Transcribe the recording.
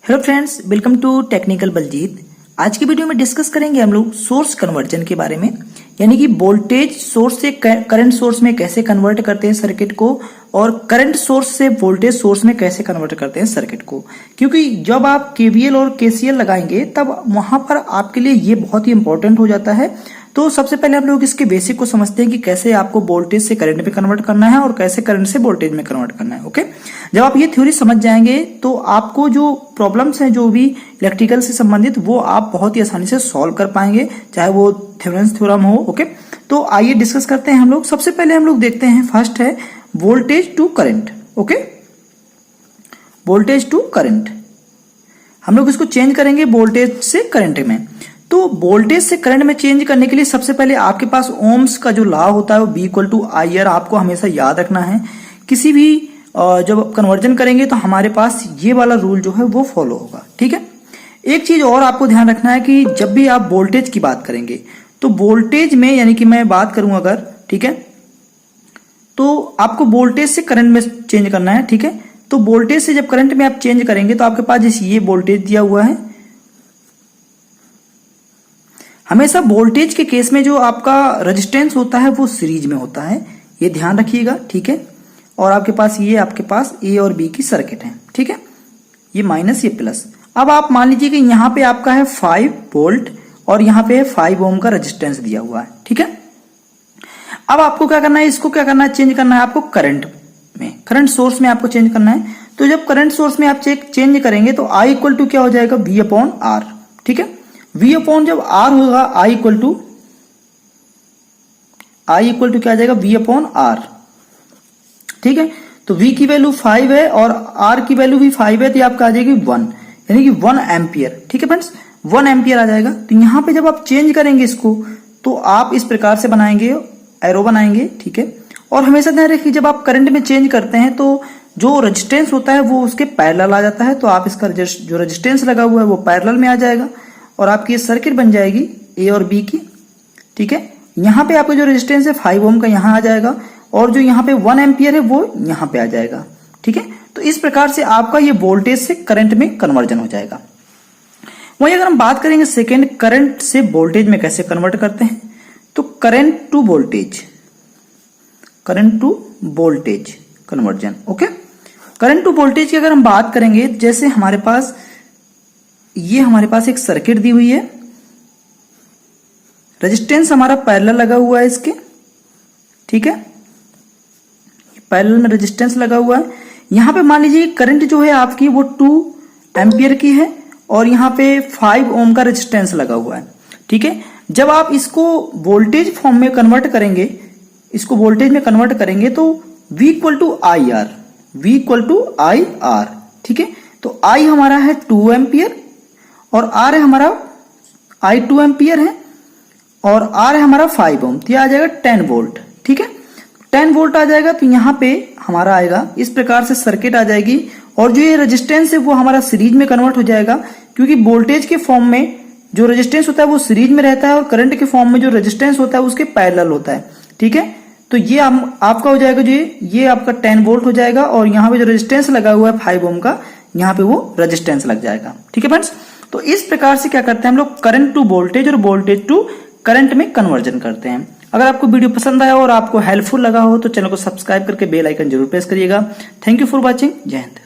Hello friends, welcome to technical Baljeet. आज की video में डिस्कस करेंगे हम लोग सोर्स कन्वर्जन के बारे में, यानी कि वोल्टेज सोर्स से करंट सोर्स में कैसे कन्वर्ट करते हैं सर्किट को, और करंट सोर्स से वोल्टेज सोर्स में कैसे कन्वर्ट करते हैं सर्किट को। क्योंकि जब आप केवीएल और केसीएल लगाएंगे तब वहां पर आपके लिए ये बहुत ही इंपॉर्टेंट हो जाता है। तो सबसे पहले हम लोग इसके बेसिक को समझते हैं कि कैसे आपको वोल्टेज से करंट में कन्वर्ट करना है और कैसे करंट से वोल्टेज में कन्वर्ट करना है। ओके, जब आप ये थ्योरी समझ जाएंगे तो आपको जो प्रॉब्लम्स हैं जो भी इलेक्ट्रिकल से संबंधित, वो आप बहुत ही आसानी से सॉल्व कर पाएंगे, चाहे वो थेवेनिन्स थ्योरम हो। ओके, तो आइए डिस्कस करते हैं हम लोग। सबसे पहले हम लोग देखते हैं, फर्स्ट है voltage to current. Okay, voltage to current हम लोग इसको चेंज करेंगे वोल्टेज से करंट में। तो वोल्टेज से करंट में चेंज करने के लिए सबसे पहले आपके पास ओम्स का जो लॉ होता है वो V equal to I R आपको हमेशा याद रखना है। किसी भी जब कन्वर्जन करेंगे तो हमारे पास ये वाला रूल जो है वो फॉलो होगा। ठीक है, एक चीज और आपको ध्यान रखना है कि जब भी आप वोल्टेज की बात करेंगे तो वोल्टेज में, यानी कि मैं बात करूं अगर, ठीक है, तो आपको वोल्टेज से करंट में चेंज करना है। ठीक है, तो वोल्टेज से जब करंट में आप चेंज करेंगे तो आपके पास जैसे ये वोल्टेज दिया हुआ है, हमेशा वोल्टेज के केस में जो आपका रेजिस्टेंस होता है वो सीरीज में होता है, ये ध्यान रखिएगा। ठीक है, और आपके पास ए और बी की सर्किट है। ठीक है, ये माइनस ये प्लस। अब आप मान लीजिए कि यहाँ पे आपका है 5 वोल्ट और यहाँ पे 5 ओम का रेजिस्टेंस दिया हुआ है। ठीक है, अब आपको क्या करना है, इसको क्या करना है, चेंज करना है आपको करंट में, करंट सोर्स में आपको चेंज करना है। तो जब करंट सोर्स में आप चेंज करेंगे तो आई इक्वल टू क्या हो जाएगा, V अपॉन आर। ठीक है, V अपॉन जब R होगा, आई इक्वल टू क्या आ जाएगा, V अपॉन आर। ठीक है, तो V की वैल्यू 5 है और R की वैल्यू भी 5 है, तो आपका आ जाएगी 1, यानी कि 1 एम्पियर। ठीक है फ्रेंड्स, 1 एम्पियर आ जाएगा। तो यहां पे जब आप चेंज करेंगे इसको तो आप इस प्रकार से बनाएंगे, एरो बनाएंगे। ठीक है, और हमेशा ध्यान रखिए जब आप करंट में चेंज करते हैं तो जो रेजिस्टेंस होता है वो उसके पैरेलल आ जाता है, तो आप इसका जो रेजिस्टेंस लगा हुआ है वो पैरेलल में आ जाएगा और आपकी ये सर्किट बन जाएगी ए और बी की। ठीक है, यहाँ पे आपका जो रेजिस्टेंस है 5 ओम का यहाँ आ जाएगा और जो यहाँ पे 1 एम्पियर है वो यहाँ पे आ जाएगा। ठीक है, तो इस प्रकार से आपका ये वोल्टेज से करंट में कन्वर्जन हो जाएगा। वही अगर हम बात करेंगे सेकेंड, करंट से वोल्टेज में कैसे कन्वर्ट करते हैं, तो current to voltage conversion. Okay, current to voltage की अगर हम बात करेंगे, जैसे हमारे पास एक सर्किट दी हुई है, रेजिस्टेंस हमारा पैरेलल लगा हुआ है इसके। ठीक है, पैरेलल में रेजिस्टेंस लगा हुआ है। यहां पे मान लीजिए करंट जो है आपकी वो 2 एम्पियर की है और यहां पे 5 ओम का रेजिस्टेंस लगा हुआ है। ठीक है, जब आप इसको वोल्टेज फॉर्म में कन्वर्ट करेंगे, इसको वोल्टेज में कन्वर्ट करेंगे तो V equal to I R. ठीक है, तो I हमारा है 2 एम्पियर और R है हमारा, I 2 एम्पियर है और R है हमारा 5 ओम, तो यह आ जाएगा 10 वोल्ट। ठीक है, 10 वोल्ट आ जाएगा। तो यहां पे हमारा आएगा, इस प्रकार से सर्किट आ जाएगी और जो ये रेजिस्टेंस है वो हमारा सीरीज में कन्वर्ट हो जाएगा, क्योंकि वोल्टेज के फॉर्म में जो रेजिस्टेंस होता है वो सीरीज में रहता है और करंट के फॉर्म में जो रेजिस्टेंस होता है उसके पैरेलल होता है। ठीक है, तो ये आपका हो जाएगा, जो ये आपका 10 वोल्ट हो जाएगा और यहाँ पे जो रेजिस्टेंस लगा हुआ है 5 ओम का, यहाँ पे वो रेजिस्टेंस लग जाएगा। ठीक है फ्रेंड्स, तो इस प्रकार से क्या करते हैं हम लोग, करंट टू वोल्टेज और वोल्टेज टू करंट में कन्वर्जन करते हैं। अगर आपको वीडियो पसंद आया और आपको हेल्पफुल लगा हो तो चैनल को सब्सक्राइब करके बेल आइकन जरूर प्रेस करिएगा। Thank you for watching. जय हिंद।